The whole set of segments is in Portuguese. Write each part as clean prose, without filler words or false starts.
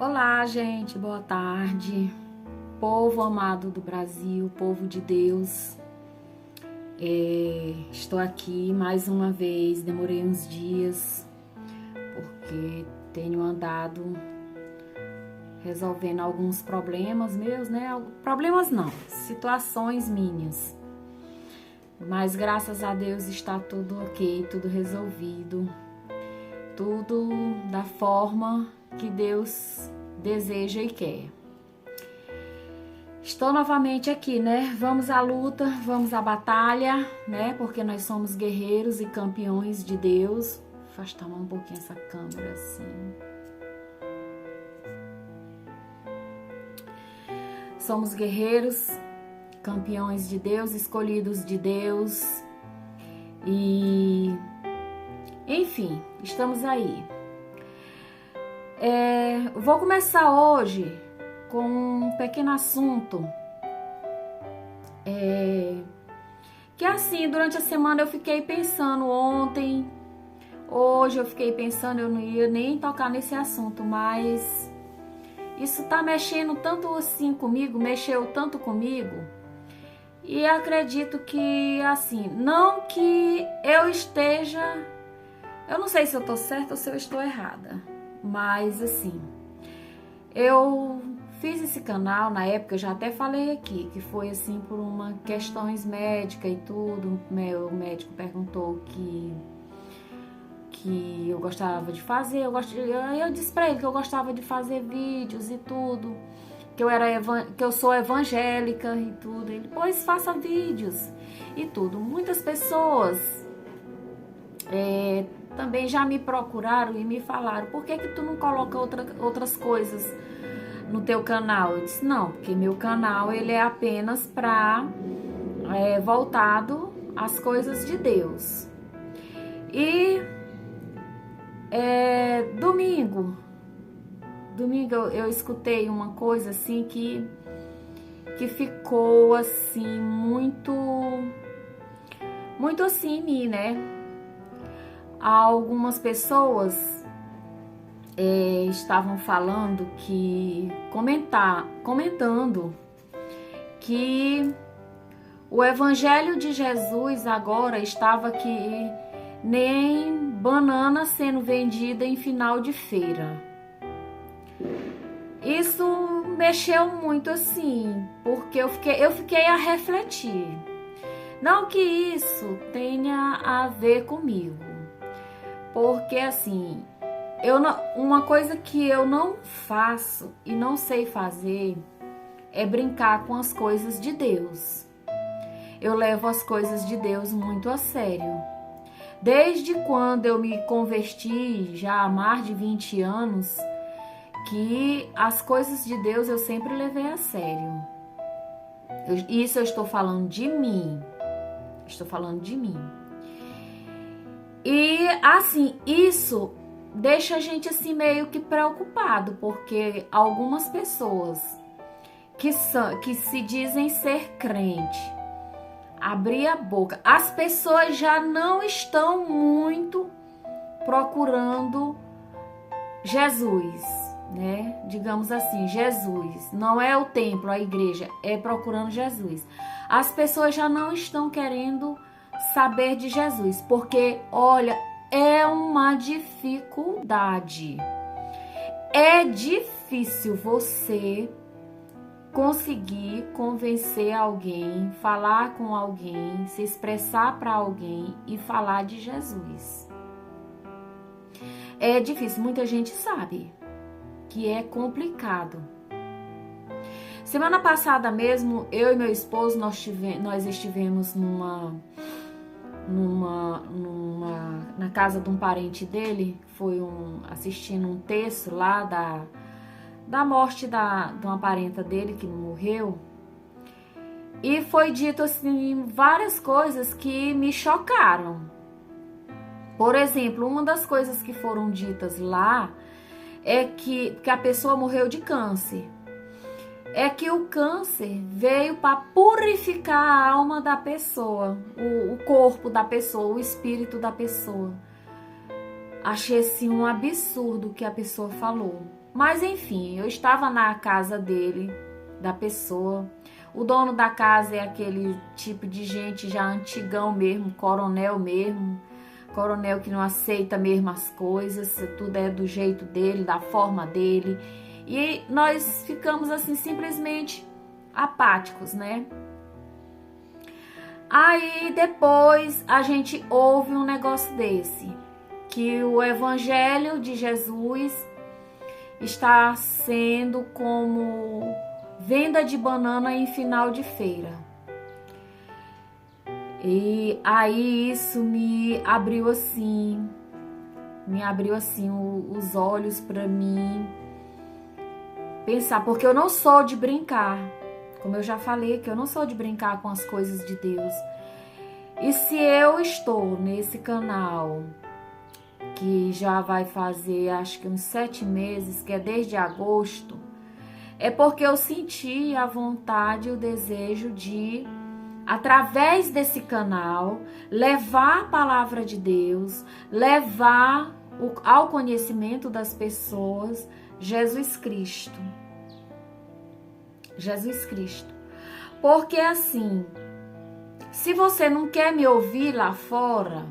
Olá, gente, boa tarde. Povo amado do Brasil, povo de Deus. Estou aqui mais uma vez, demorei uns dias, porque tenho andado resolvendo alguns problemas meus, né? Problemas não, situações minhas. Mas graças a Deus está tudo ok, tudo resolvido. Tudo da forma que Deus deseja e quer. Estou novamente aqui, né? Vamos à luta, vamos à batalha, né? Porque nós somos guerreiros e campeões de Deus. Vou afastar um pouquinho essa câmera assim. Somos guerreiros, campeões de Deus, escolhidos de Deus. E enfim, estamos aí. Vou começar hoje com um pequeno assunto que assim, durante a semana eu fiquei pensando ontem, hoje eu fiquei pensando, eu não ia nem tocar nesse assunto, mas isso tá mexendo tanto assim comigo, mexeu tanto comigo, e acredito que assim, não que eu esteja, eu não sei se eu tô certa ou se eu estou errada, mas assim, eu fiz esse canal na época, eu já até falei aqui, que foi assim por uma questões médicas e tudo. Meu médico perguntou que eu gostava de fazer, eu disse pra ele que eu gostava de fazer vídeos e tudo, que eu sou evangélica e tudo. Ele, pois faça vídeos e tudo. Muitas pessoas também já me procuraram e me falaram, por que tu não coloca outras coisas no teu canal? Eu disse, não, porque meu canal ele é apenas voltado às coisas de Deus. E domingo eu escutei uma coisa assim que ficou assim muito assim em mim, né? Algumas pessoas estavam falando comentando que o evangelho de Jesus agora estava que nem banana sendo vendida em final de feira. Isso mexeu muito assim, porque eu fiquei a refletir. Não que isso tenha a ver comigo, porque assim, uma coisa que eu não faço e não sei fazer é brincar com as coisas de Deus. Eu levo as coisas de Deus muito a sério. Desde quando eu me converti, já há mais de 20 anos, que as coisas de Deus eu sempre levei a sério. Isso eu estou falando de mim. Estou falando de mim. E assim, isso deixa a gente assim meio que preocupado, porque algumas pessoas que se dizem ser crente, abrir a boca, as pessoas já não estão muito procurando Jesus, né? Digamos assim, Jesus, não é o templo, a igreja, é procurando Jesus. As pessoas já não estão querendo saber de Jesus, porque olha, é uma dificuldade. É difícil você conseguir convencer alguém, falar com alguém, se expressar para alguém e falar de Jesus. É difícil, muita gente sabe que é complicado. Semana passada mesmo, eu e meu esposo, nós estivemos na casa de um parente dele, assistindo um texto lá da morte de uma parenta dele que morreu, e foi dito assim várias coisas que me chocaram. Por exemplo, uma das coisas que foram ditas lá é que a pessoa morreu de câncer. É que o câncer veio para purificar a alma da pessoa, o corpo da pessoa, o espírito da pessoa. Achei assim um absurdo o que a pessoa falou. Mas enfim, eu estava na casa dele, da pessoa. O dono da casa é aquele tipo de gente já antigão mesmo, coronel que não aceita mesmo as coisas, tudo é do jeito dele, da forma dele. E nós ficamos assim simplesmente apáticos, né? Aí depois a gente ouve um negócio desse, que o evangelho de Jesus está sendo como venda de banana em final de feira. E aí isso me abriu assim os olhos para mim pensar, porque eu não sou de brincar, como eu já falei, que eu não sou de brincar com as coisas de Deus. E se eu estou nesse canal, que já vai fazer acho que uns 7 meses, que é desde agosto, é porque eu senti a vontade e o desejo de, através desse canal, levar a palavra de Deus, levar ao conhecimento das pessoas Jesus Cristo. Jesus Cristo. Porque assim, se você não quer me ouvir lá fora,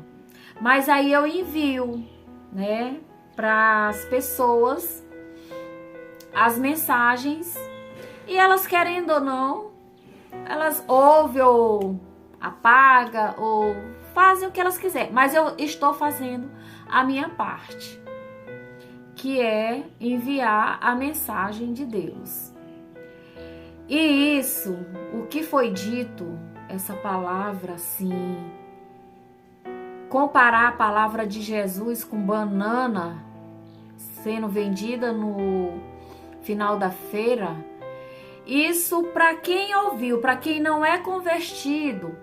mas aí eu envio, né, para as pessoas as mensagens, e elas, querendo ou não, elas ouvem ou apagam ou fazem o que elas quiserem, mas eu estou fazendo a minha parte, que é enviar a mensagem de Deus. E isso, o que foi dito, essa palavra assim, comparar a palavra de Jesus com banana sendo vendida no final da feira, isso para quem ouviu, para quem não é convertido,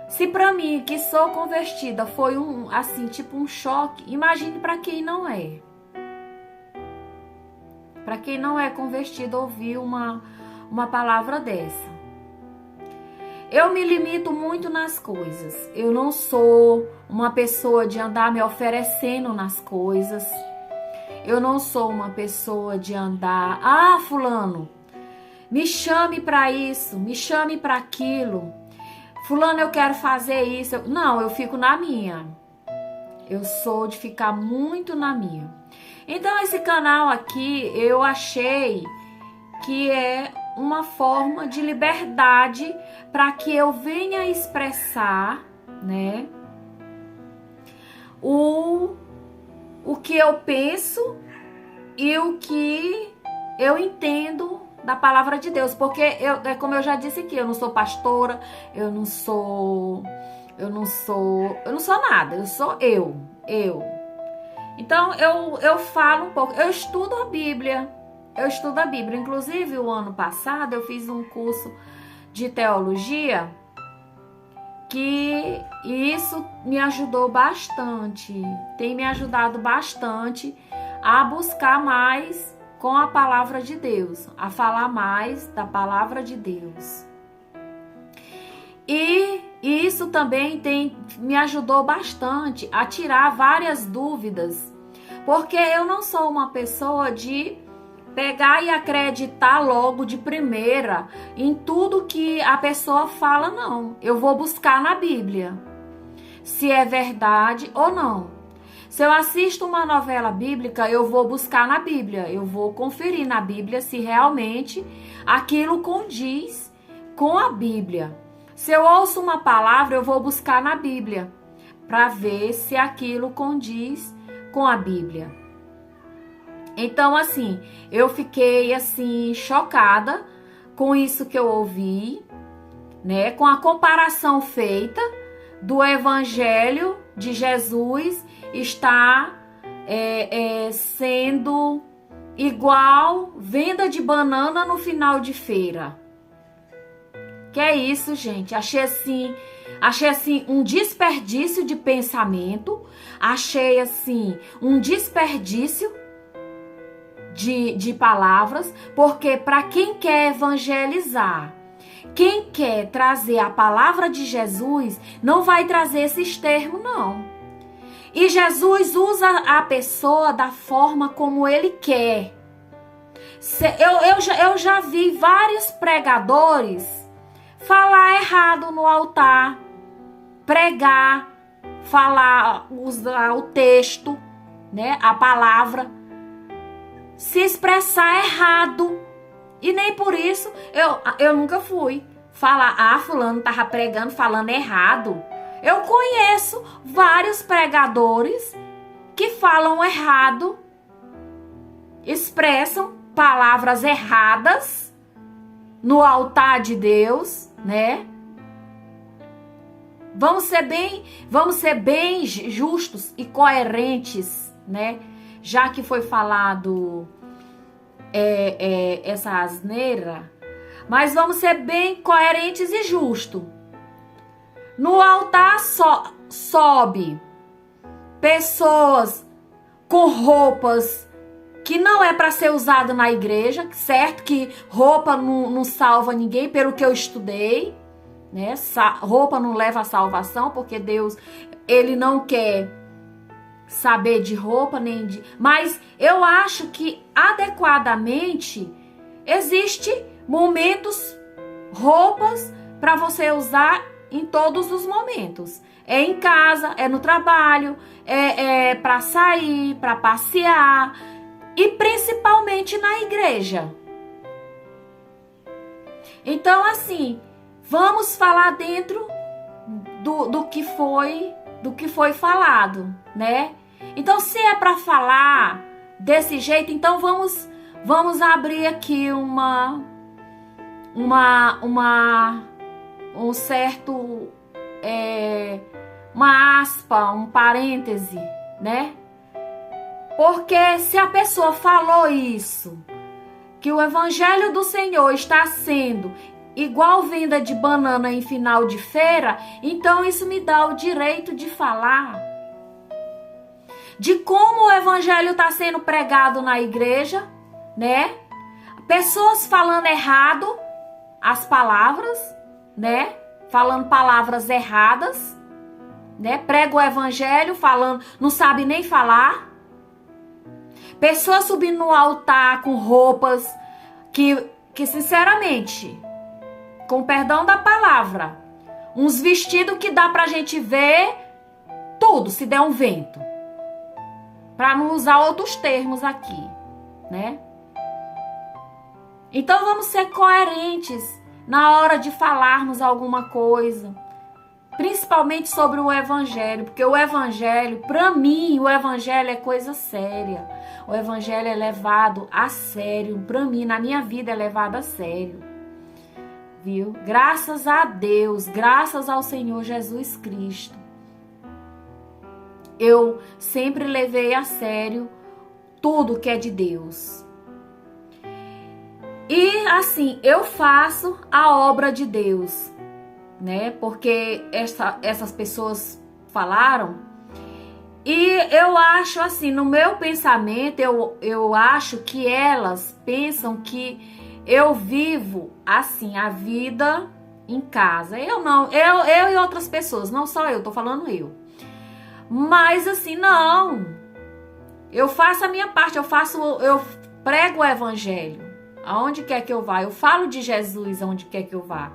se para mim que sou convertida foi assim, tipo um choque, imagine para quem não é. Para quem não é convertido ouvir uma palavra dessa. Eu me limito muito nas coisas. Eu não sou uma pessoa de andar me oferecendo nas coisas. Eu não sou uma pessoa de andar, fulano, me chame para isso, me chame para aquilo. Fulano, eu quero fazer isso. Não, eu fico na minha. Eu sou de ficar muito na minha. Então esse canal aqui eu achei que é uma forma de liberdade para que eu venha expressar, né, o que eu penso e o que eu entendo da palavra de Deus, porque como eu já disse aqui, eu não sou pastora, eu não sou nada, eu sou eu. Então eu falo um pouco, eu estudo a Bíblia, inclusive o ano passado eu fiz um curso de teologia, que isso me ajudou bastante, tem me ajudado bastante a buscar mais com a palavra de Deus, a falar mais da palavra de Deus. E isso também me ajudou bastante a tirar várias dúvidas, porque eu não sou uma pessoa de pegar e acreditar logo de primeira em tudo que a pessoa fala, não. Eu vou buscar na Bíblia se é verdade ou não. Se eu assisto uma novela bíblica, eu vou buscar na Bíblia, eu vou conferir na Bíblia se realmente aquilo condiz com a Bíblia. Se eu ouço uma palavra, eu vou buscar na Bíblia para ver se aquilo condiz com a Bíblia. Então, assim, eu fiquei, assim, chocada com isso que eu ouvi, né? Com a comparação feita do Evangelho de Jesus estar sendo igual venda de banana no final de feira. Que é isso, gente? Achei assim um desperdício de pensamento, achei assim um desperdício de palavras, porque para quem quer evangelizar, quem quer trazer a palavra de Jesus, não vai trazer esses termos, não. E Jesus usa a pessoa da forma como ele quer. Eu já vi vários pregadores falar errado no altar, pregar, falar, usar o texto, né, a palavra, se expressar errado. E nem por isso eu nunca fui falar, fulano tava pregando, falando errado. Eu conheço vários pregadores que falam errado, expressam palavras erradas no altar de Deus, né? Vamos ser bem justos e coerentes, né? Já que foi falado essa asneira, mas vamos ser bem coerentes e justos. No altar sobe pessoas com roupas que não é para ser usado na igreja, certo? Que roupa não salva ninguém, pelo que eu estudei, né? Roupa não leva à salvação, porque Deus, ele não quer saber de roupa nem de... Mas eu acho que adequadamente existe momentos, roupas para você usar em todos os momentos. É em casa, é no trabalho, é para sair, para passear e principalmente na igreja. Então, assim, vamos falar dentro do que foi falado, né? Então, se é para falar desse jeito, então vamos abrir aqui uma aspa, um parêntese, né? Porque se a pessoa falou isso, que o evangelho do Senhor está sendo igual venda de banana em final de feira, então isso me dá o direito de falar de como o evangelho está sendo pregado na igreja, né? Pessoas falando errado as palavras, né? Falando palavras erradas, né? Prega o evangelho falando, não sabe nem falar. Pessoas subindo no altar com roupas que sinceramente, com perdão da palavra, uns vestidos que dá pra gente ver tudo, se der um vento. Pra não usar outros termos aqui, né? Então vamos ser coerentes na hora de falarmos alguma coisa, principalmente sobre o evangelho, porque o evangelho, para mim, o evangelho é coisa séria. O evangelho é levado a sério, para mim, na minha vida é levado a sério. Viu? Graças a Deus, graças ao Senhor Jesus Cristo. Eu sempre levei a sério tudo que é de Deus. E assim, eu faço a obra de Deus, né? Porque essas pessoas falaram. E eu acho assim, no meu pensamento, eu acho que elas pensam que eu vivo assim, a vida em casa. Eu não, eu e outras pessoas, não só eu, tô falando eu. Mas assim, não. Eu faço a minha parte, eu prego o evangelho. Aonde quer que eu vá, eu falo de Jesus aonde quer que eu vá.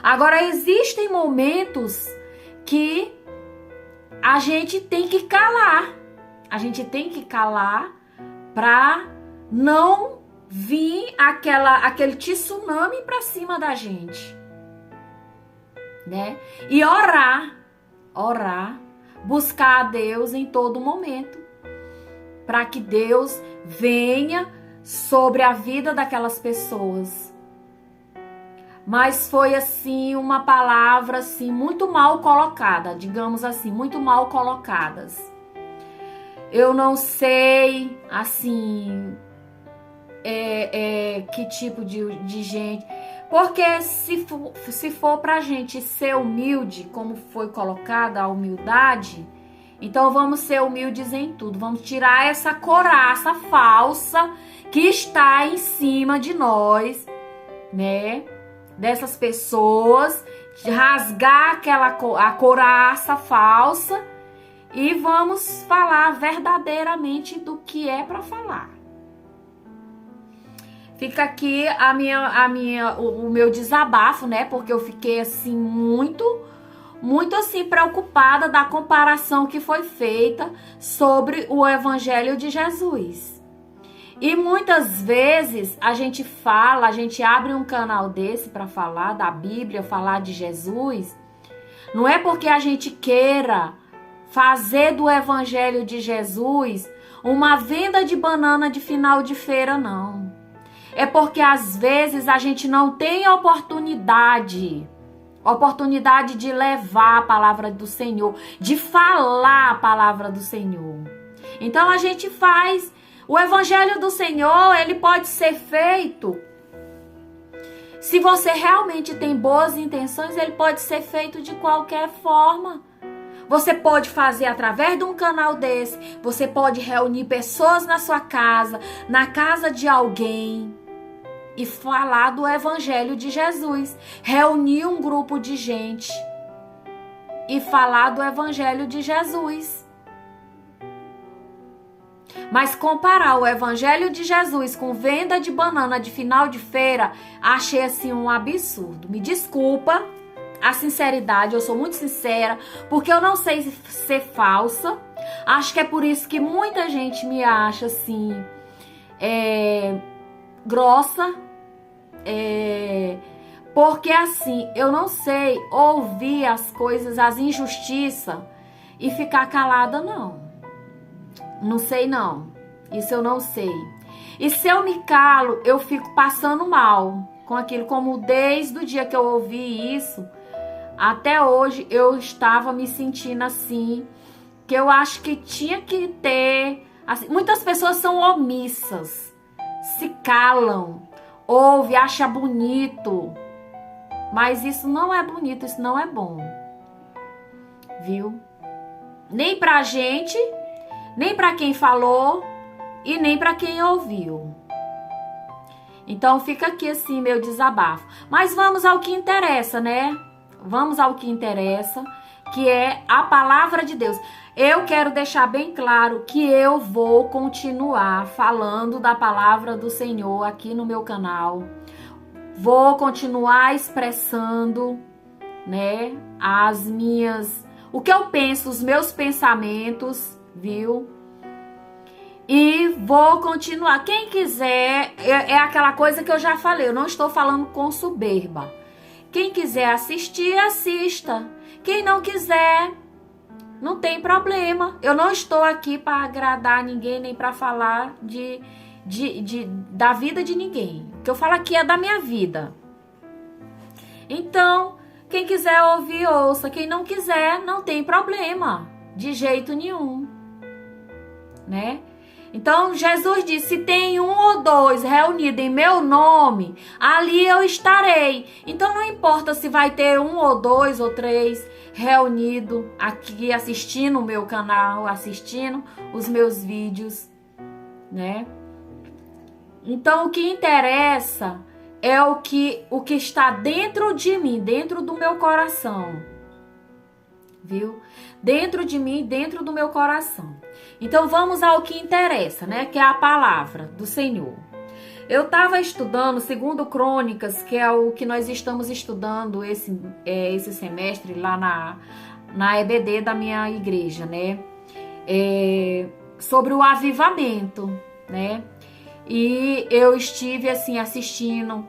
Agora, existem momentos que a gente tem que calar. A gente tem que calar para não vir aquele tsunami para cima da gente, né? E orar, buscar a Deus em todo momento, para que Deus venha sobre a vida daquelas pessoas. Mas foi assim uma palavra assim muito mal colocada, digamos assim, muito mal colocadas. Eu não sei assim que tipo de gente, porque se for pra gente ser humilde, como foi colocada a humildade, então vamos ser humildes em tudo, vamos tirar essa couraça falsa que está em cima de nós, né? Dessas pessoas, rasgar a couraça falsa e vamos falar verdadeiramente do que é para falar. Fica aqui o meu desabafo, né? Porque eu fiquei assim muito assim preocupada da comparação que foi feita sobre o Evangelho de Jesus. E muitas vezes a gente abre um canal desse para falar da Bíblia, falar de Jesus. Não é porque a gente queira fazer do Evangelho de Jesus uma venda de banana de final de feira, não. É porque às vezes a gente não tem oportunidade de levar a palavra do Senhor, de falar a palavra do Senhor. Então a gente faz o Evangelho do Senhor, ele pode ser feito. Se você realmente tem boas intenções, ele pode ser feito de qualquer forma. Você pode fazer através de um canal desse, você pode reunir pessoas na sua casa, na casa de alguém e falar do Evangelho de Jesus. Reunir um grupo de gente e falar do Evangelho de Jesus. Mas comparar o Evangelho de Jesus com venda de banana de final de feira, achei assim um absurdo. Me desculpa a sinceridade, eu sou muito sincera, porque eu não sei ser falsa. Acho que é por isso que muita gente me acha assim, grossa. Porque assim, eu não sei ouvir as coisas, as injustiças e ficar calada, não. Não sei não, isso eu não sei. E se eu me calo, eu fico passando mal com aquilo, como desde o dia que eu ouvi isso, até hoje eu estava me sentindo assim, que eu acho que tinha que ter, assim, muitas pessoas são omissas, se calam, ouve, acha bonito, mas isso não é bonito, isso não é bom, viu? Nem pra gente, nem para quem falou e nem para quem ouviu. Então fica aqui assim meu desabafo. Mas vamos ao que interessa, né? Vamos ao que interessa, que é a palavra de Deus. Eu quero deixar bem claro que eu vou continuar falando da palavra do Senhor aqui no meu canal. Vou continuar expressando, né, o que eu penso, os meus pensamentos, viu? E vou continuar. Quem quiser, é aquela coisa que eu já falei, eu não estou falando com soberba. Quem quiser assistir, assista. Quem não quiser, não tem problema. Eu não estou aqui para agradar ninguém, nem para falar da vida de ninguém. O que eu falo aqui é da minha vida. Então, quem quiser ouvir, ouça. Quem não quiser, não tem problema. De jeito nenhum. Né? Então Jesus disse, se tem 1 ou 2 reunidos em meu nome, ali eu estarei. Então não importa se vai ter 1 ou 2 ou 3 reunidos aqui assistindo o meu canal, assistindo os meus vídeos, né? Então o que interessa é o que está dentro de mim, dentro do meu coração, viu? Dentro de mim, dentro do meu coração. Então vamos ao que interessa, né? Que é a palavra do Senhor. Eu estava estudando 2 Crônicas, que é o que nós estamos estudando esse semestre lá na EBD da minha igreja, né? Sobre o avivamento, né? E eu estive assim assistindo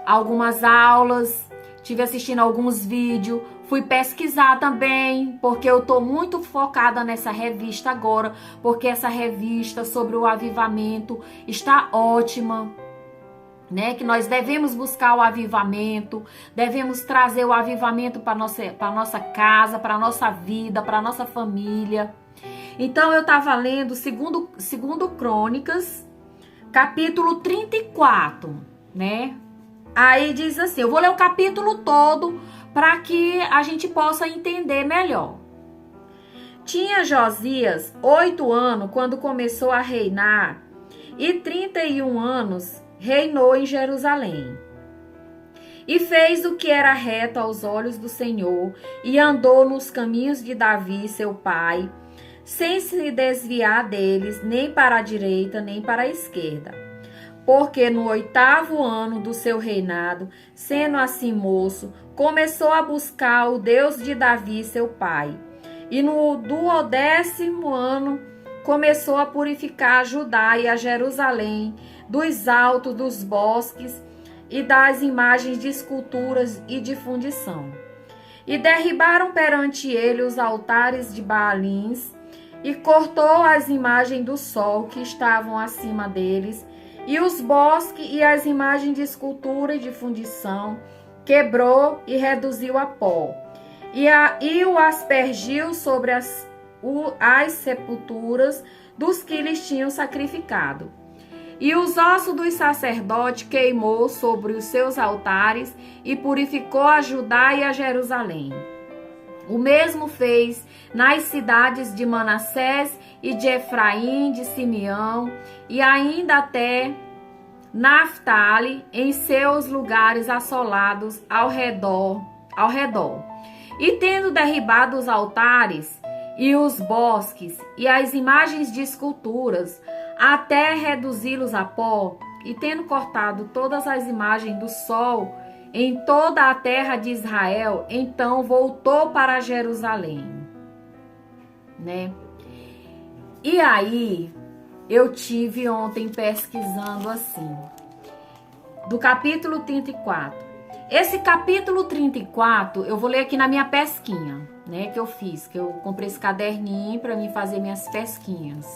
algumas aulas, estive assistindo alguns vídeos, fui pesquisar também, porque eu tô muito focada nessa revista agora, porque essa revista sobre o avivamento está ótima, né? Que nós devemos buscar o avivamento, devemos trazer o avivamento para nossa casa, para nossa vida, para nossa família. Então eu estava lendo segundo Crônicas, capítulo 34, né? Aí diz assim, eu vou ler o capítulo todo para que a gente possa entender melhor. Tinha Josias 8 anos quando começou a reinar e 31 anos reinou em Jerusalém. E fez o que era reto aos olhos do Senhor e andou nos caminhos de Davi, seu pai, sem se desviar deles, nem para a direita, nem para a esquerda. porque no 8º ano do seu reinado, sendo assim moço, começou a buscar o Deus de Davi, seu pai. E no 12º ano, começou a purificar a Judá e a Jerusalém dos altos dos bosques e das imagens de esculturas e de fundição. E derribaram perante ele os altares de Baalins, e cortou as imagens do sol que estavam acima deles, e os bosques e as imagens de escultura e de fundição, quebrou e reduziu a pó, e o aspergiu sobre as sepulturas dos que lhes tinham sacrificado. E os ossos dos sacerdotes queimou sobre os seus altares e purificou a Judá e a Jerusalém. O mesmo fez nas cidades de Manassés e de Efraim, de Simeão, e ainda até Naftali, em seus lugares assolados ao redor. E tendo derribado os altares e os bosques e as imagens de esculturas, até reduzi-los a pó, e tendo cortado todas as imagens do sol em toda a terra de Israel, então voltou para Jerusalém, né? E aí, eu tive ontem pesquisando assim, do capítulo 34. Esse capítulo 34, eu vou ler aqui na minha pesquinha, né, que eu fiz, que eu comprei esse caderninho para mim fazer minhas pesquinhas,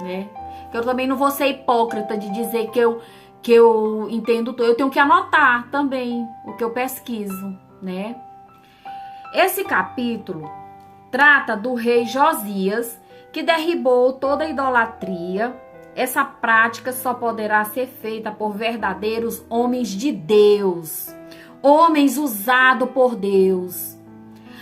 né? Que eu também não vou ser hipócrita de dizer que eu entendo tudo. Eu tenho que anotar também o que eu pesquiso, né? Esse capítulo trata do rei Josias, que derribou toda a idolatria. Essa prática só poderá ser feita por verdadeiros homens de Deus, homens usados por Deus.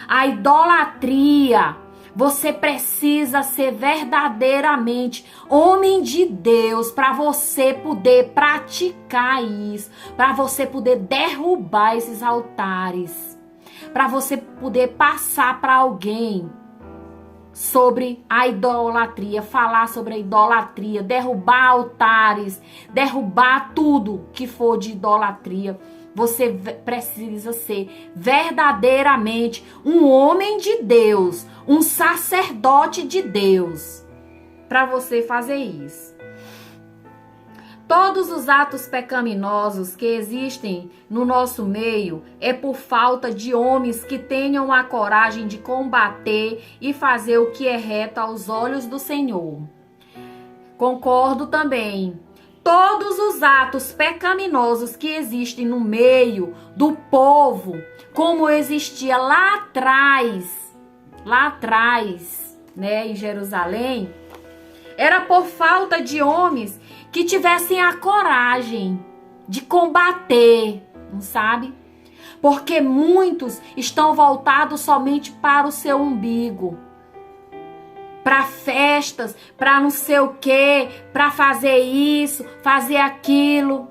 A idolatria, você precisa ser verdadeiramente homem de Deus para você poder praticar isso, para você poder derrubar esses altares, para você poder passar para alguém sobre a idolatria, falar sobre a idolatria, derrubar altares, derrubar tudo que for de idolatria. Você precisa ser verdadeiramente um homem de Deus, um sacerdote de Deus, para você fazer isso. Todos os atos pecaminosos que existem no nosso meio é por falta de homens que tenham a coragem de combater e fazer o que é reto aos olhos do Senhor. Concordo também. Todos os atos pecaminosos que existem no meio do povo, como existia lá atrás, né, em Jerusalém, era por falta de homens que tivessem a coragem de combater, não sabe? Porque muitos estão voltados somente para o seu umbigo, para festas, para não sei o quê, para fazer isso, fazer aquilo.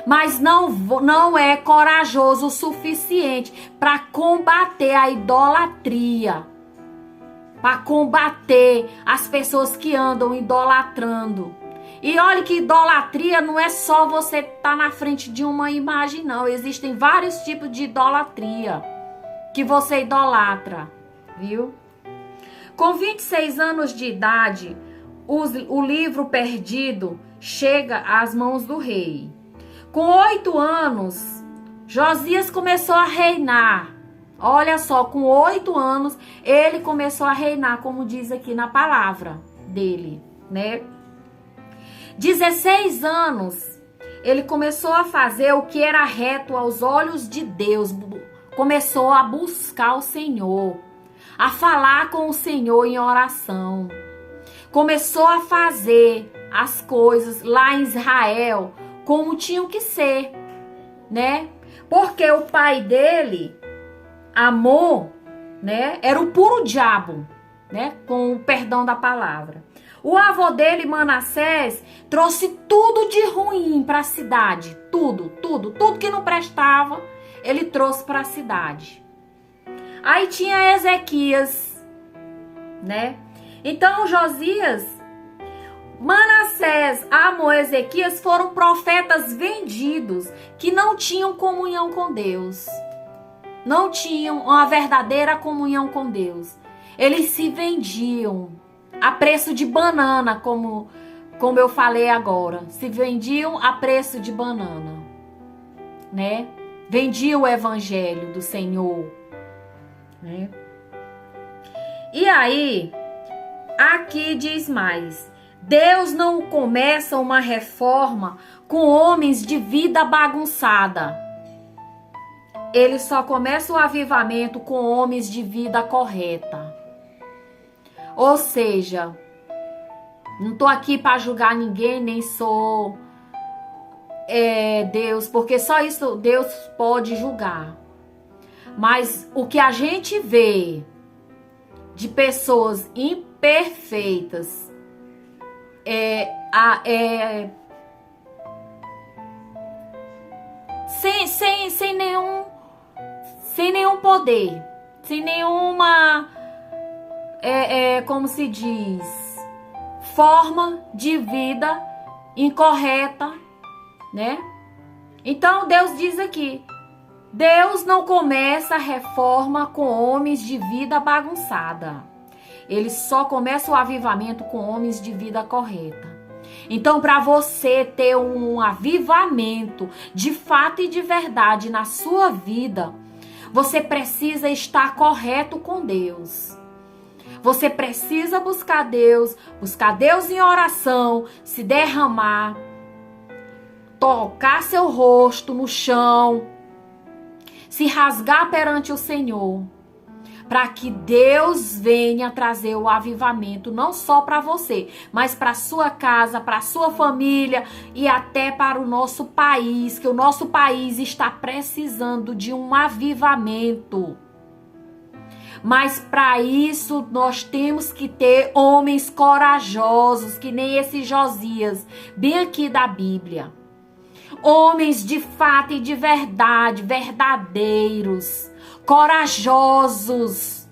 Mas não é corajoso o suficiente para combater a idolatria, para combater as pessoas que andam idolatrando. E olha que idolatria não é só você estar na frente de uma imagem, não. Existem vários tipos de idolatria que você idolatra, viu? Com 26 anos de idade, o livro perdido chega às mãos do rei. Com 8 anos, Josias começou a reinar. Olha só, com 8 anos, ele começou a reinar, como diz aqui na palavra dele, né? 16 anos, ele começou a fazer o que era reto aos olhos de Deus. Começou a buscar o Senhor, a falar com o Senhor em oração. Começou a fazer as coisas lá em Israel como tinham que ser, né? Porque o pai dele, Amon, né, era o puro diabo, né? Com o perdão da palavra. O avô dele, Manassés, trouxe tudo de ruim para a cidade. Tudo que não prestava, ele trouxe para a cidade. Aí tinha Ezequias, né? Então Josias, Manassés, Amon Amon e Ezequias foram profetas vendidos, que não tinham comunhão com Deus. Não tinham uma verdadeira comunhão com Deus. Eles se vendiam a preço de banana, como eu falei agora. Se vendiam a preço de banana, né? Vendiam o evangelho do Senhor, né? E aí, aqui diz mais: Deus não começa uma reforma com homens de vida bagunçada. Ele só começa o avivamento com homens de vida correta. Ou seja, não tô aqui para julgar ninguém, nem sou Deus, porque só isso Deus pode julgar. Mas o que a gente vê de pessoas imperfeitas sem nenhum poder, sem nenhuma como se diz, forma de vida incorreta, né? Então Deus diz aqui: Deus não começa a reforma com homens de vida bagunçada. Ele só começa o avivamento com homens de vida correta. Então, para você ter um avivamento de fato e de verdade na sua vida, você precisa estar correto com Deus. Você precisa buscar Deus em oração, se derramar, tocar seu rosto no chão, se rasgar perante o Senhor, para que Deus venha trazer o avivamento, não só para você, mas para sua casa, para sua família e até para o nosso país, que o nosso país está precisando de um avivamento. Mas para isso nós temos que ter homens corajosos, que nem esse Josias, bem aqui da Bíblia. Homens de fato e de verdade, verdadeiros, corajosos,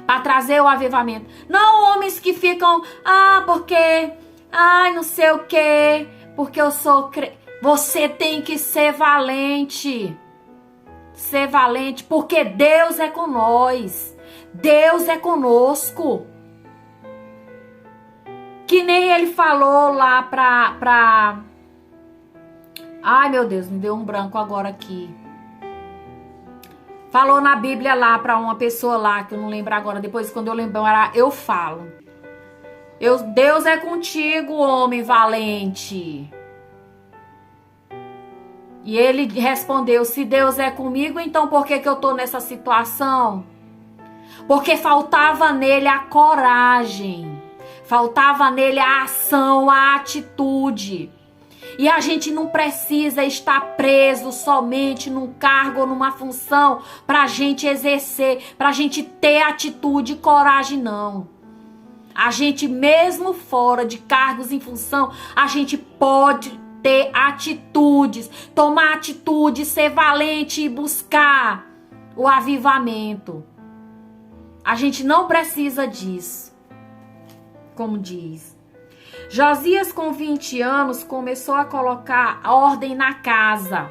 para trazer o avivamento. Não homens que ficam, porque, não sei o quê, porque eu sou Você tem que ser valente. Ser valente, porque Deus é com nós. Deus é conosco. Que nem ele falou lá pra... Ai, meu Deus, me deu um branco agora aqui. Falou na Bíblia lá pra uma pessoa lá, que eu não lembro agora. Depois, quando eu lembrar, eu falo. Deus é contigo, homem valente. E ele respondeu: se Deus é comigo, então por que eu tô nessa situação? Porque faltava nele a coragem, faltava nele a ação, a atitude. E a gente não precisa estar preso somente num cargo ou numa função pra gente exercer, pra gente ter atitude e coragem, não. A gente, mesmo fora de cargos em função, a gente pode ter atitudes, tomar atitude, ser valente e buscar o avivamento. A gente não precisa disso. Como diz Josias, com 20 anos, começou a colocar ordem na casa.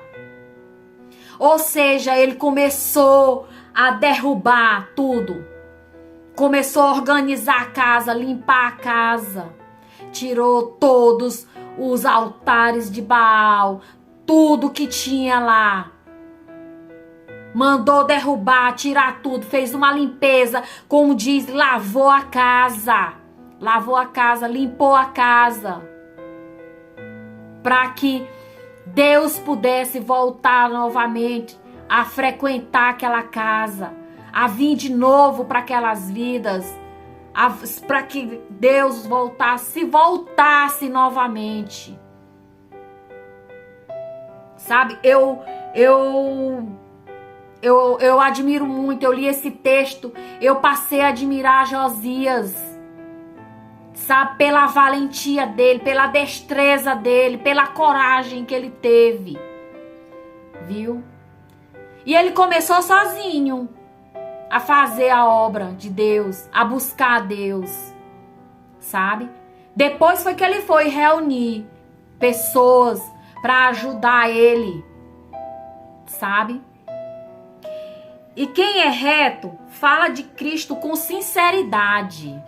Ou seja, ele começou a derrubar tudo. Começou a organizar a casa, limpar a casa. Tirou todos os altares de Baal, tudo que tinha lá. Mandou derrubar, tirar tudo, fez uma limpeza, como diz, lavou a casa. Lavou a casa, limpou a casa. Para que Deus pudesse voltar novamente a frequentar aquela casa, a vir de novo para aquelas vidas, para que Deus voltasse novamente. Sabe, eu admiro muito, eu li esse texto, eu passei a admirar Josias, sabe, pela valentia dele, pela destreza dele, pela coragem que ele teve, viu? E ele começou sozinho a fazer a obra de Deus, a buscar a Deus, sabe? Depois foi que ele foi reunir pessoas para ajudar ele, sabe? E quem é reto fala de Cristo com sinceridade.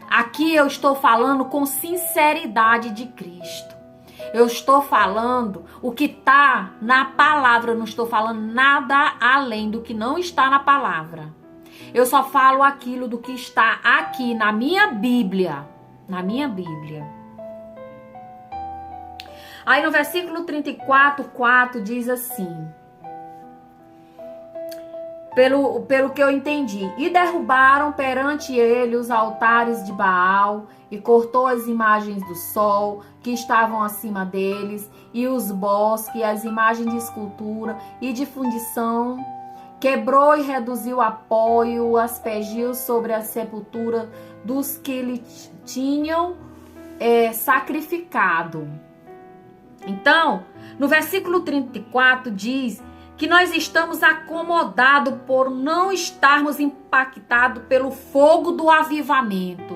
Aqui eu estou falando com sinceridade de Cristo. Eu estou falando o que está na palavra. Eu não estou falando nada além do que não está na palavra. Eu só falo aquilo do que está aqui na minha Bíblia. Na minha Bíblia. Aí no versículo 34:4 diz assim. Pelo que eu entendi. E derrubaram perante ele os altares de Baal, e cortou as imagens do sol que estavam acima deles, e os bosques, e as imagens de escultura e de fundição. Quebrou e reduziu a pó e o aspergiu sobre a sepultura dos que lhe tinham sacrificado. Então, no versículo 34 diz que nós estamos acomodados por não estarmos impactados pelo fogo do avivamento.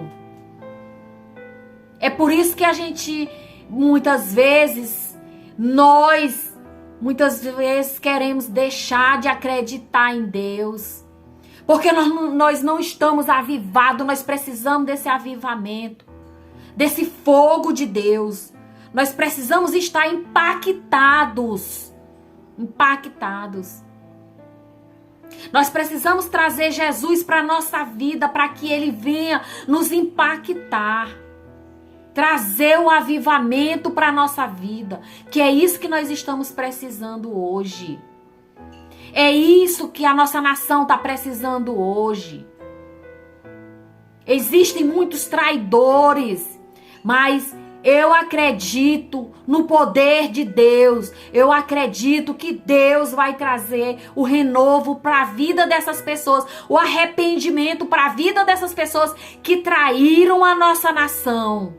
É por isso que a gente, muitas vezes queremos deixar de acreditar em Deus. Porque nós não estamos avivados, nós precisamos desse avivamento, desse fogo de Deus. Nós precisamos estar impactados. Nós precisamos trazer Jesus para a nossa vida, para que ele venha nos impactar. Trazer o avivamento para a nossa vida, que é isso que nós estamos precisando hoje. É isso que a nossa nação está precisando hoje. Existem muitos traidores, mas eu acredito no poder de Deus. Eu acredito que Deus vai trazer o renovo para a vida dessas pessoas, o arrependimento para a vida dessas pessoas que traíram a nossa nação,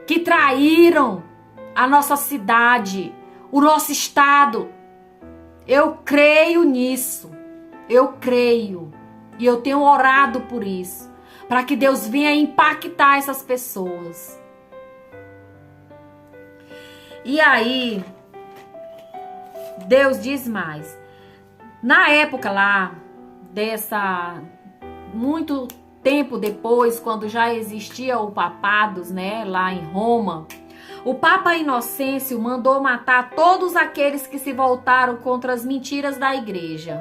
que traíram a nossa cidade, o nosso estado. Eu creio nisso. Eu creio. E eu tenho orado por isso, para que Deus venha impactar essas pessoas. E aí, Deus diz mais. Na época lá, muito tempo depois, quando já existia o papados, né, lá em Roma, o Papa Inocêncio mandou matar todos aqueles que se voltaram contra as mentiras da igreja.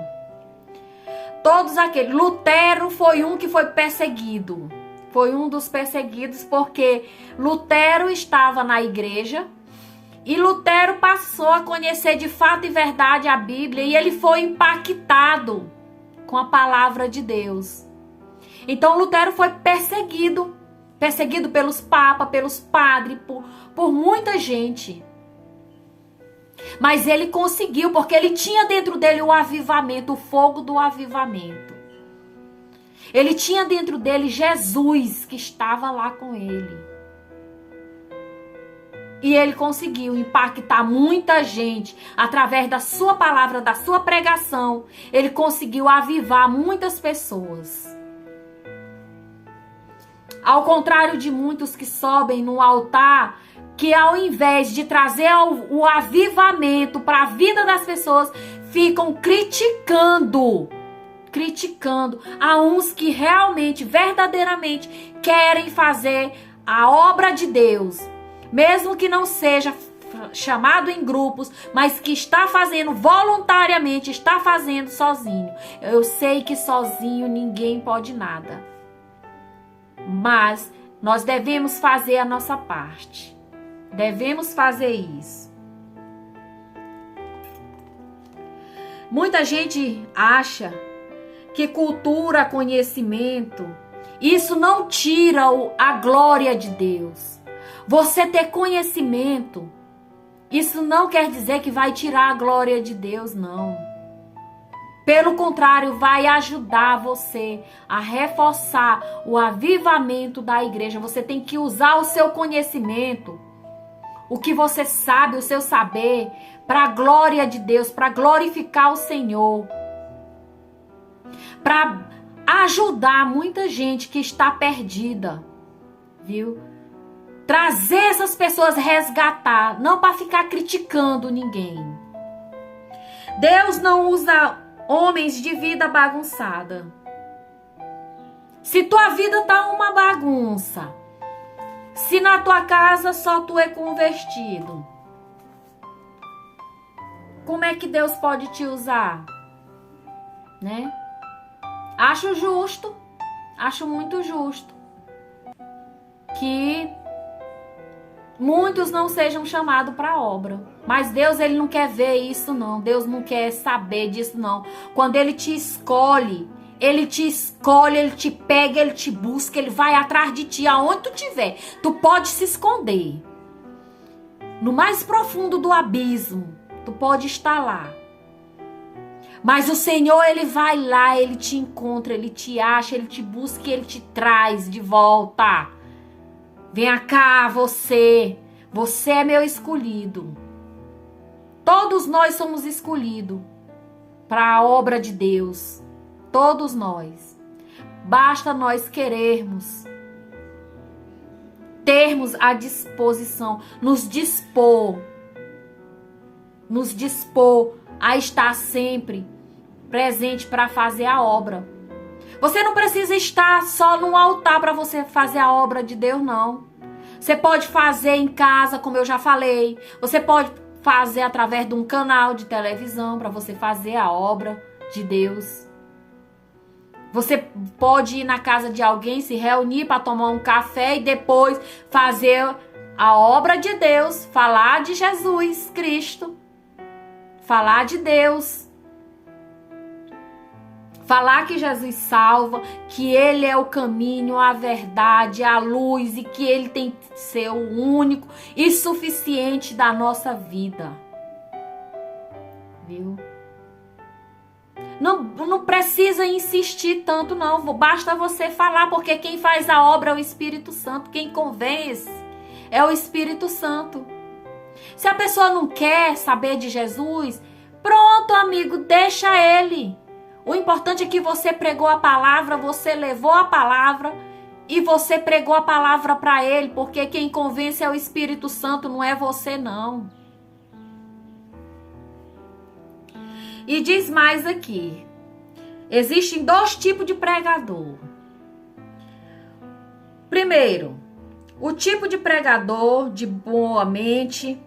Todos aqueles. Lutero foi um que foi perseguido. Foi um dos perseguidos porque Lutero estava na igreja. E Lutero passou a conhecer de fato e verdade a Bíblia, e ele foi impactado com a palavra de Deus. Então Lutero foi perseguido pelos papas, pelos padres, por muita gente. Mas ele conseguiu, porque ele tinha dentro dele o avivamento, o fogo do avivamento. Ele tinha dentro dele Jesus, que estava lá com ele. E ele conseguiu impactar muita gente através da sua palavra, da sua pregação. Ele conseguiu avivar muitas pessoas. Ao contrário de muitos que sobem no altar, que ao invés de trazer o avivamento para a vida das pessoas, ficam criticando a uns que realmente, verdadeiramente querem fazer a obra de Deus. Mesmo que não seja chamado em grupos, mas que está fazendo voluntariamente, está fazendo sozinho. Eu sei que sozinho ninguém pode nada. Mas nós devemos fazer a nossa parte. Devemos fazer isso. Muita gente acha que cultura, conhecimento, isso não tira a glória de Deus. Você ter conhecimento, isso não quer dizer que vai tirar a glória de Deus, não. Pelo contrário, vai ajudar você a reforçar o avivamento da igreja. Você tem que usar o seu conhecimento, o que você sabe, o seu saber, para a glória de Deus, para glorificar o Senhor. Para ajudar muita gente que está perdida. viu? Trazer essas pessoas, resgatar, não para ficar criticando ninguém. Deus não usa homens de vida bagunçada. Se tua vida tá uma bagunça, se na tua casa só tu é convertido, como é que Deus pode te usar? Né? Acho justo, acho muito justo que muitos não sejam chamados para a obra. Mas Deus, ele não quer ver isso não. Deus não quer saber disso não. Quando ele te escolhe, ele te pega, ele te busca, ele vai atrás de ti, aonde tu estiver. Tu pode se esconder. No mais profundo do abismo, tu pode estar lá. Mas o Senhor, ele vai lá, ele te encontra, ele te acha, ele te busca e ele te traz de volta. Venha cá, você é meu escolhido. Todos nós somos escolhidos para a obra de Deus. Todos nós. Basta nós querermos, termos a disposição, nos dispor a estar sempre presente para fazer a obra. Você não precisa estar só no altar para você fazer a obra de Deus, não. Você pode fazer em casa, como eu já falei. Você pode fazer através de um canal de televisão para você fazer a obra de Deus. Você pode ir na casa de alguém, se reunir para tomar um café e depois fazer a obra de Deus, falar de Jesus Cristo, falar de Deus. Falar que Jesus salva, que ele é o caminho, a verdade, a luz e que ele tem que ser o único e suficiente da nossa vida. Viu? Não precisa insistir tanto não, basta você falar, porque quem faz a obra é o Espírito Santo, quem convence é o Espírito Santo. Se a pessoa não quer saber de Jesus, pronto, amigo, deixa ele. O importante é que você pregou a palavra, você levou a palavra e você pregou a palavra para ele, porque quem convence é o Espírito Santo, não é você não. E diz mais aqui, existem 2 tipos de pregador. Primeiro, o tipo de pregador de boa mente,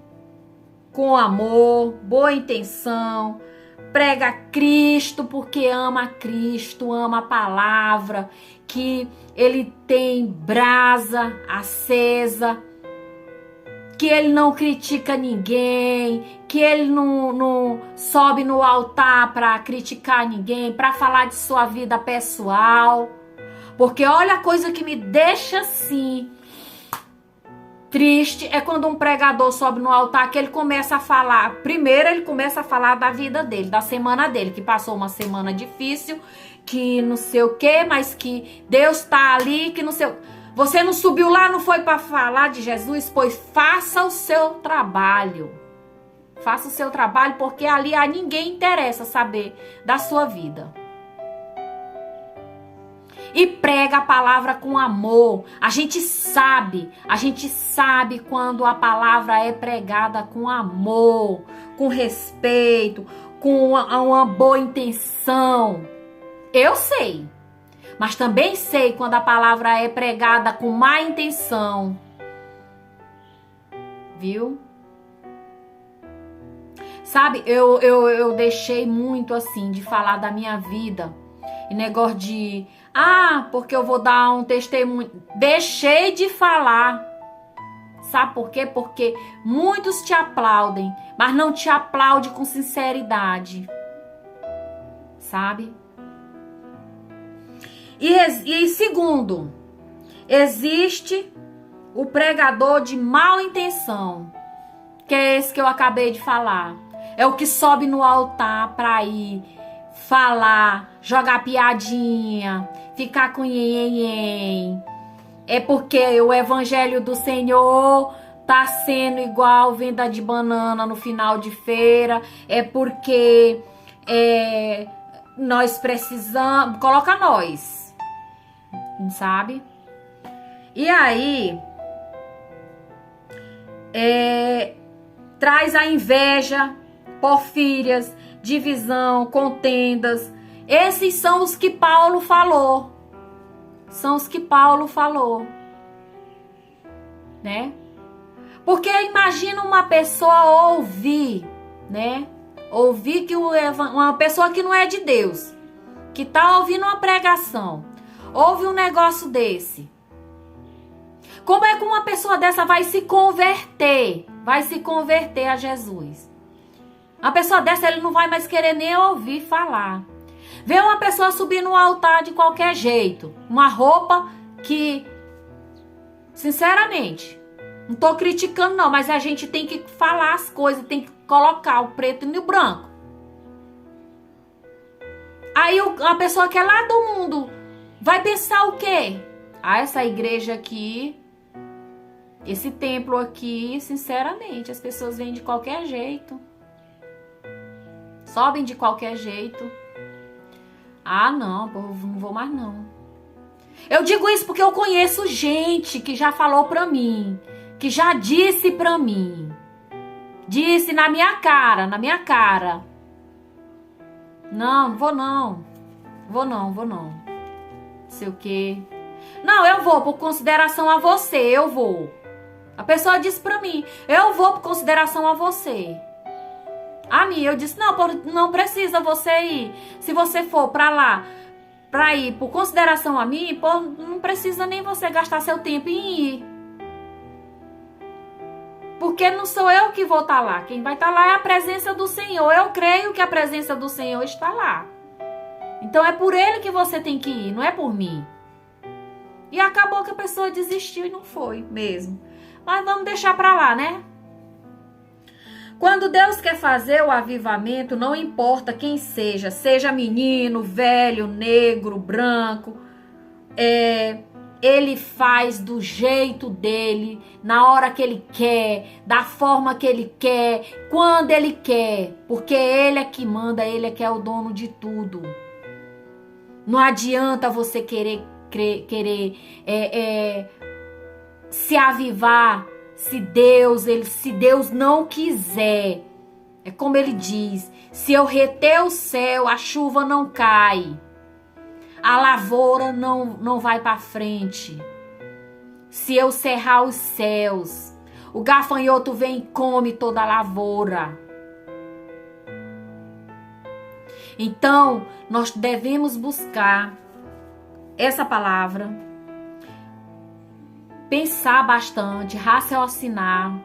com amor, boa intenção, prega Cristo porque ama Cristo, ama a palavra, que ele tem brasa acesa, que ele não critica ninguém, que ele não sobe no altar para criticar ninguém, para falar de sua vida pessoal. Porque olha a coisa que me deixa assim triste é quando um pregador sobe no altar que ele começa a falar. Primeiro ele começa a falar da vida dele, da semana dele, que passou uma semana difícil, que não sei o que, mas que Deus está ali, que não sei o... Você não subiu lá, não foi para falar de Jesus? Pois faça o seu trabalho. Faça o seu trabalho, porque ali a ninguém interessa saber da sua vida. E prega a palavra com amor. A gente sabe quando a palavra é pregada com amor, com respeito, com uma boa intenção. Eu sei. Mas também sei quando a palavra é pregada com má intenção. Viu? Sabe, eu deixei muito assim de falar da minha vida. E negócio de... porque eu vou dar um testemunho. Deixei de falar. Sabe por quê? Porque muitos te aplaudem, mas não te aplaudem com sinceridade. Sabe? E segundo, existe o pregador de mal intenção, que é esse que eu acabei de falar. É o que sobe no altar para ir falar, jogar piadinha, ficar com nhenhenhen. É porque o evangelho do Senhor tá sendo igual venda de banana no final de feira. É porque nós precisamos... Coloca nós, sabe? E aí, traz a inveja, porfírias, divisão, contendas. Esses são os que Paulo falou. São os que Paulo falou. Né? Porque imagina uma pessoa ouvir, né? Ouvir que uma pessoa que não é de Deus, que tá ouvindo uma pregação, ouve um negócio desse. Como é que uma pessoa dessa vai se converter? Vai se converter a Jesus. Uma pessoa dessa, ele não vai mais querer nem ouvir falar. Vê uma pessoa subir no altar de qualquer jeito. Uma roupa que, sinceramente, não tô criticando não, mas a gente tem que falar as coisas, tem que colocar o preto e o branco. Aí a pessoa que é lá do mundo vai pensar o quê? Ah, essa igreja aqui, esse templo aqui, sinceramente, as pessoas vêm de qualquer jeito. Sobem de qualquer jeito. Ah, não, não vou mais não. Eu digo isso porque eu conheço gente que já falou pra mim, que já disse pra mim. Disse na minha cara, Não, vou não. Vou não. Sei o quê. Não, eu vou por consideração a você, eu vou. A pessoa disse pra mim, eu vou por consideração a você. A mim, eu disse, não precisa você ir. Se você for pra lá, pra ir por consideração a mim, pô, não precisa nem você gastar seu tempo em ir. Porque não sou eu que vou estar lá. Quem vai estar lá é a presença do Senhor. Eu creio que a presença do Senhor está lá. Então é por Ele que você tem que ir, não é por mim. E acabou que a pessoa desistiu e não foi mesmo. Mas vamos deixar pra lá, né? Quando Deus quer fazer o avivamento, não importa quem seja. Seja menino, velho, negro, branco. Ele faz do jeito dele, na hora que ele quer, da forma que ele quer, quando ele quer. Porque ele é que manda, ele é que é o dono de tudo. Não adianta você querer se avivar se Deus não quiser. É como ele diz, se eu reter o céu, a chuva não cai. A lavoura não vai para frente. Se eu cerrar os céus, o gafanhoto vem e come toda a lavoura. Então, nós devemos buscar essa palavra, pensar bastante, raciocinar,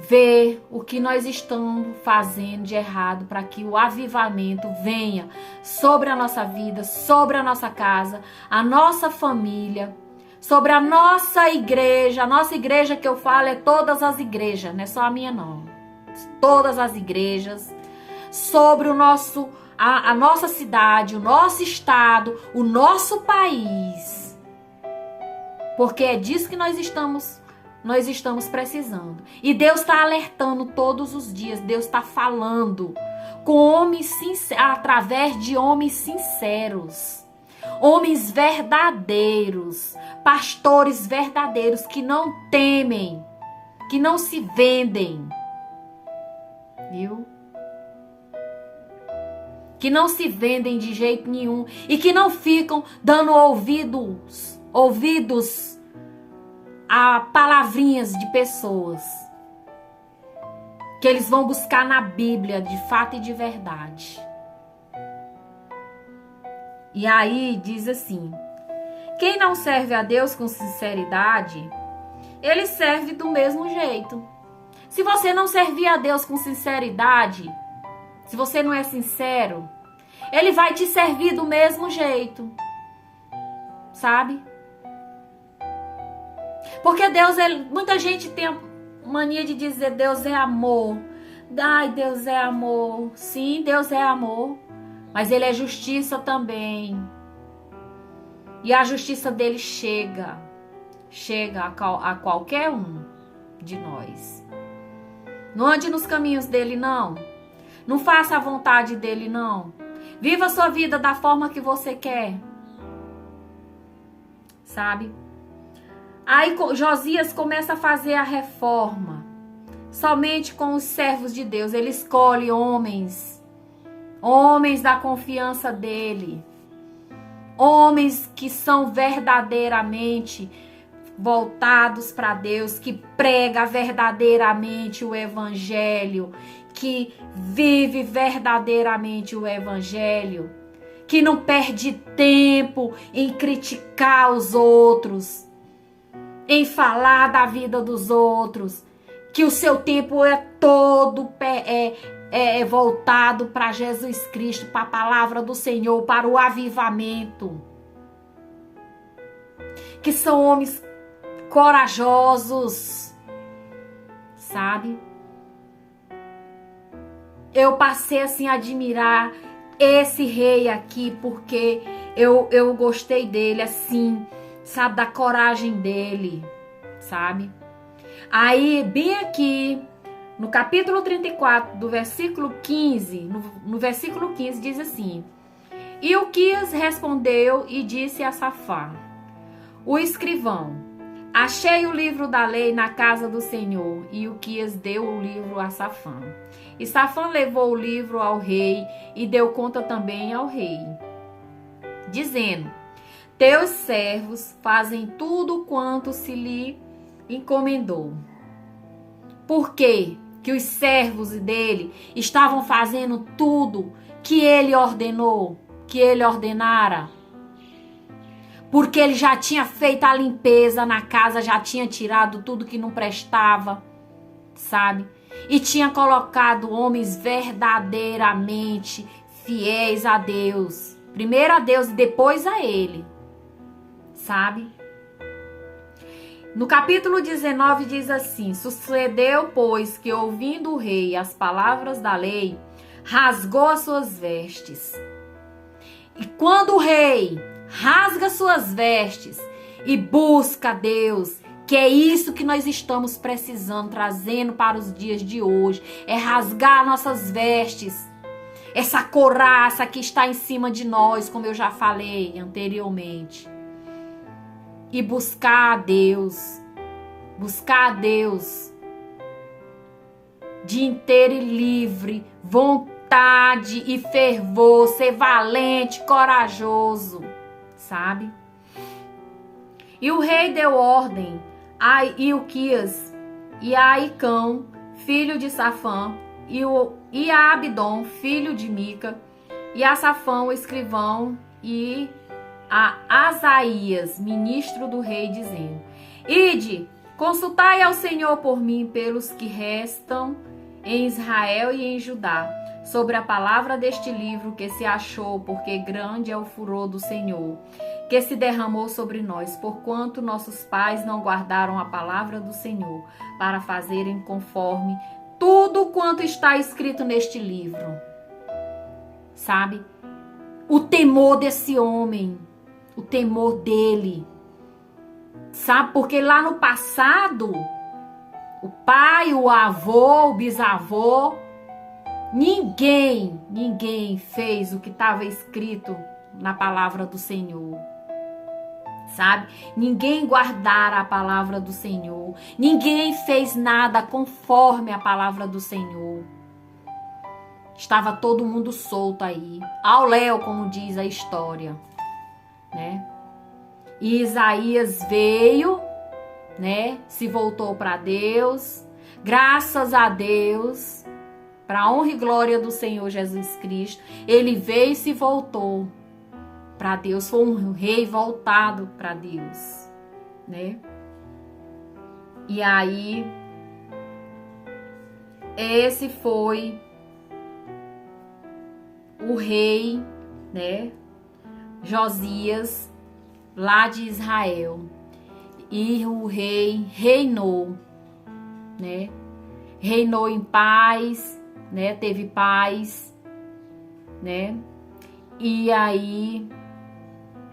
ver o que nós estamos fazendo de errado para que o avivamento venha sobre a nossa vida, sobre a nossa casa, a nossa família, sobre a nossa igreja. A nossa igreja que eu falo é todas as igrejas, não é só a minha não. Todas as igrejas, sobre o a nossa cidade, o nosso estado, o nosso país. Porque é disso que nós estamos precisando. E Deus está alertando todos os dias. Deus está falando com homens através de homens sinceros. Homens verdadeiros. Pastores verdadeiros que não temem. Que não se vendem. Viu? Que não se vendem de jeito nenhum. E que não ficam dando ouvidos a palavrinhas de pessoas que eles vão buscar na Bíblia de fato e de verdade. E aí diz assim: quem não serve a Deus com sinceridade, ele serve do mesmo jeito. Se você não servir a Deus com sinceridade, se você não é sincero, ele vai te servir do mesmo jeito. Sabe? Porque Deus, muita gente tem a mania de dizer Deus é amor. Ai, Deus é amor. Sim, Deus é amor. Mas Ele é justiça também. E a justiça dele chega a qualquer um de nós. Não ande nos caminhos dele, não. Não faça a vontade dele, não. Viva a sua vida da forma que você quer. Sabe? Aí Josias começa a fazer a reforma, somente com os servos de Deus. Ele escolhe homens da confiança dele, homens que são verdadeiramente voltados para Deus, que prega verdadeiramente o evangelho, que vive verdadeiramente o evangelho, que não perde tempo em criticar os outros, em falar da vida dos outros, que o seu tempo é todo voltado para Jesus Cristo, para a palavra do Senhor, para o avivamento. Que são homens corajosos, sabe? Eu passei assim a admirar esse rei aqui, porque eu gostei dele, assim, sabe, da coragem dele, sabe? Aí, bem aqui, no capítulo 34, do versículo 15, no versículo 15 diz assim: E Uquias respondeu e disse a Safã, o escrivão: Achei o livro da lei na casa do Senhor. E Uquias deu o livro a Safã. E Safã levou o livro ao rei e deu conta também ao rei, dizendo: Teus servos fazem tudo quanto se lhe encomendou. Por quê? Que os servos dele estavam fazendo tudo que ele ordenou, que ele ordenara. Porque ele já tinha feito a limpeza na casa, já tinha tirado tudo que não prestava, sabe? E tinha colocado homens verdadeiramente fiéis a Deus. Primeiro a Deus e depois a ele, sabe? No capítulo 19 diz assim: Sucedeu, pois, que ouvindo o rei as palavras da lei, rasgou as suas vestes. E quando o rei rasga suas vestes e busca Deus, que é isso que nós estamos precisando, trazendo para os dias de hoje, é rasgar nossas vestes, essa couraça que está em cima de nós, como eu já falei anteriormente, e buscar a Deus de inteiro e livre vontade e fervor, ser valente, corajoso, sabe? E o rei deu ordem a Ilquias e a Aicão, filho de Safã, e a Abdom, filho de Mica, e a Safã, o escrivão, e a Asaías, ministro do rei, dizendo: Ide, consultai ao Senhor por mim, pelos que restam em Israel e em Judá, sobre a palavra deste livro que se achou, porque grande é o furor do Senhor, que se derramou sobre nós, porquanto nossos pais não guardaram a palavra do Senhor, para fazerem conforme tudo quanto está escrito neste livro. Sabe? O temor desse homem, o temor dele, sabe? Porque lá no passado, o pai, o avô, o bisavô, ninguém fez o que estava escrito na palavra do Senhor, sabe? Ninguém guardara a palavra do Senhor, ninguém fez nada conforme a palavra do Senhor. Estava todo mundo solto aí, ao léu, como diz a história, né? E Isaías veio, né? Se voltou para Deus, graças a Deus, para a honra e glória do Senhor Jesus Cristo. Ele veio e se voltou para Deus, foi um rei voltado para Deus, né? E aí, esse foi o rei, né? Josias, lá de Israel. E o rei reinou, né? Reinou em paz, né? Teve paz, né? E aí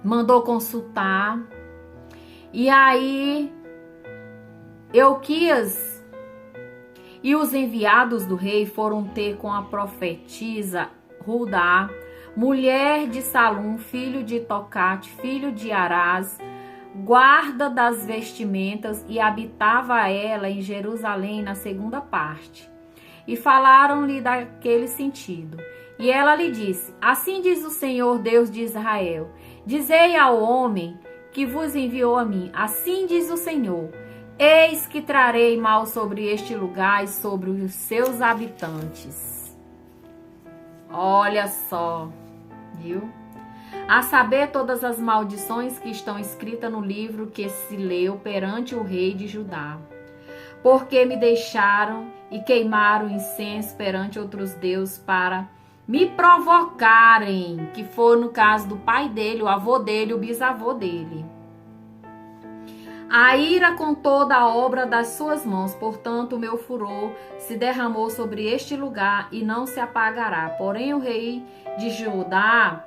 mandou consultar. E aí Euquias e os enviados do rei foram ter com a profetisa Hudá, mulher de Salum, filho de Tocate, filho de Arás, guarda das vestimentas e habitava ela em Jerusalém na segunda parte. E falaram-lhe daquele sentido. E ela lhe disse: assim diz o Senhor Deus de Israel, dizei ao homem que vos enviou a mim, assim diz o Senhor, eis que trarei mal sobre este lugar e sobre os seus habitantes. Olha só, viu? A saber, todas as maldições que estão escritas no livro que se leu perante o rei de Judá. Porque me deixaram e queimaram incenso perante outros deuses para me provocarem, que foi no caso do pai dele, o avô dele, o bisavô dele. A ira com toda a obra das suas mãos, portanto o meu furor se derramou sobre este lugar e não se apagará. Porém o rei de Judá,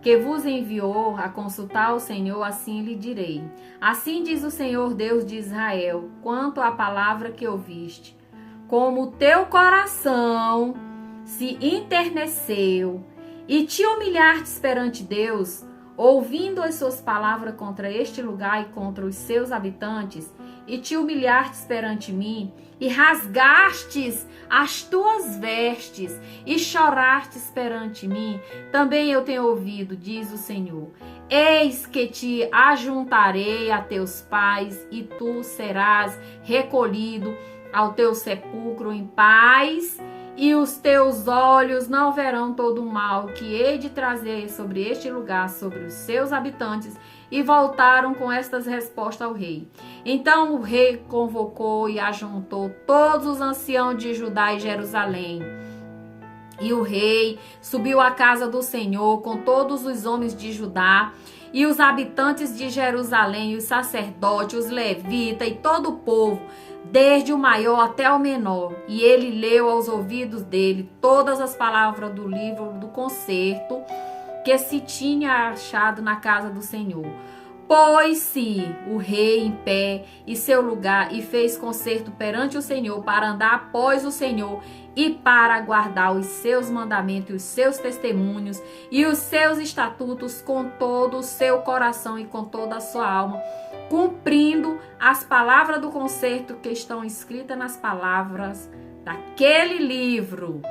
que vos enviou a consultar o Senhor, assim lhe direi. Assim diz o Senhor Deus de Israel, quanto à palavra que ouviste, como o teu coração se enterneceu e te humilhastes perante Deus, ouvindo as suas palavras contra este lugar e contra os seus habitantes, e te humilhastes perante mim, e rasgastes as tuas vestes, e chorastes perante mim, também eu tenho ouvido, diz o Senhor. Eis que te ajuntarei a teus pais, e tu serás recolhido ao teu sepulcro em paz, e os teus olhos não verão todo o mal que hei de trazer sobre este lugar, sobre os seus habitantes. E voltaram com estas respostas ao rei. Então o rei convocou e ajuntou todos os anciãos de Judá e Jerusalém. E o rei subiu à casa do Senhor com todos os homens de Judá e os habitantes de Jerusalém, os sacerdotes, os levitas e todo o povo, desde o maior até o menor. E ele leu aos ouvidos dele todas as palavras do livro do concerto que se tinha achado na casa do Senhor. Pôs-se o rei em pé em seu lugar e fez concerto perante o Senhor para andar após o Senhor e para guardar os seus mandamentos, os seus testemunhos e os seus estatutos com todo o seu coração e com toda a sua alma, cumprindo as palavras do concerto que estão escritas nas palavras daquele livro.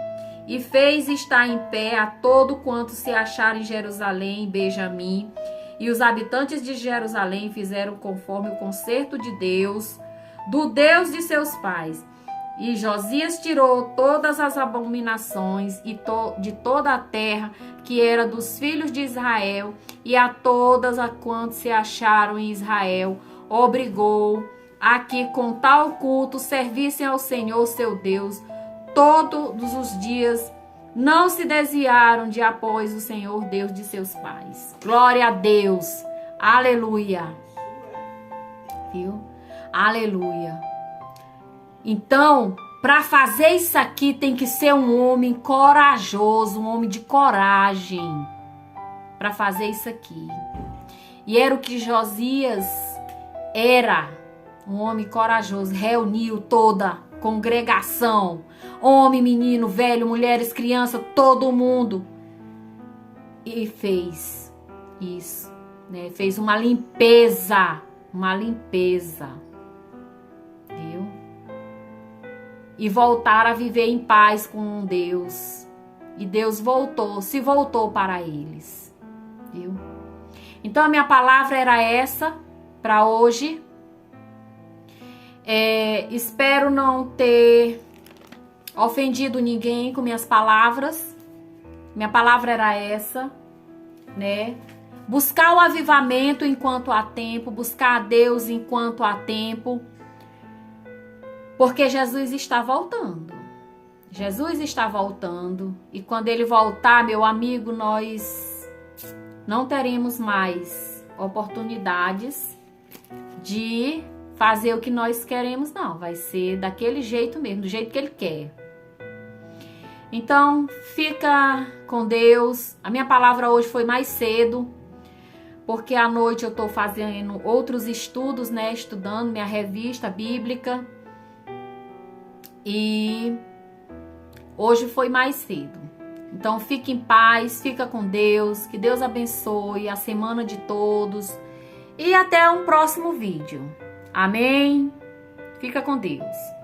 E fez estar em pé a todo quanto se achar em Jerusalém e Benjamim. E os habitantes de Jerusalém fizeram conforme o concerto de Deus, do Deus de seus pais. E Josias tirou todas as abominações de toda a terra que era dos filhos de Israel, e a todas a quantos se acharam em Israel, obrigou a que com tal culto servissem ao Senhor seu Deus todos os dias, não se desviaram de após o Senhor Deus de seus pais. Glória a Deus. Aleluia. Viu? Aleluia. Então, para fazer isso aqui tem que ser um homem corajoso, um homem de coragem para fazer isso aqui. E era o que Josias era, um homem corajoso, reuniu toda a congregação, homem, menino, velho, mulheres, criança, todo mundo, e fez isso, né? Fez uma limpeza, viu? E voltaram a viver em paz com Deus, e Deus se voltou para eles, viu? Então a minha palavra era essa para hoje. Espero não ter ofendido ninguém com minhas palavras. Minha palavra era essa, né? Buscar o avivamento enquanto há tempo, buscar a Deus enquanto há tempo, porque Jesus está voltando. Jesus está voltando, e quando ele voltar, meu amigo, nós não teremos mais oportunidades de fazer o que nós queremos, não. Vai ser daquele jeito mesmo, do jeito que ele quer. Então, fica com Deus. A minha palavra hoje foi mais cedo, porque à noite eu estou fazendo outros estudos, né? Estudando minha revista bíblica. E hoje foi mais cedo. Então, fique em paz, fica com Deus. Que Deus abençoe a semana de todos. E até um próximo vídeo. Amém? Fica com Deus.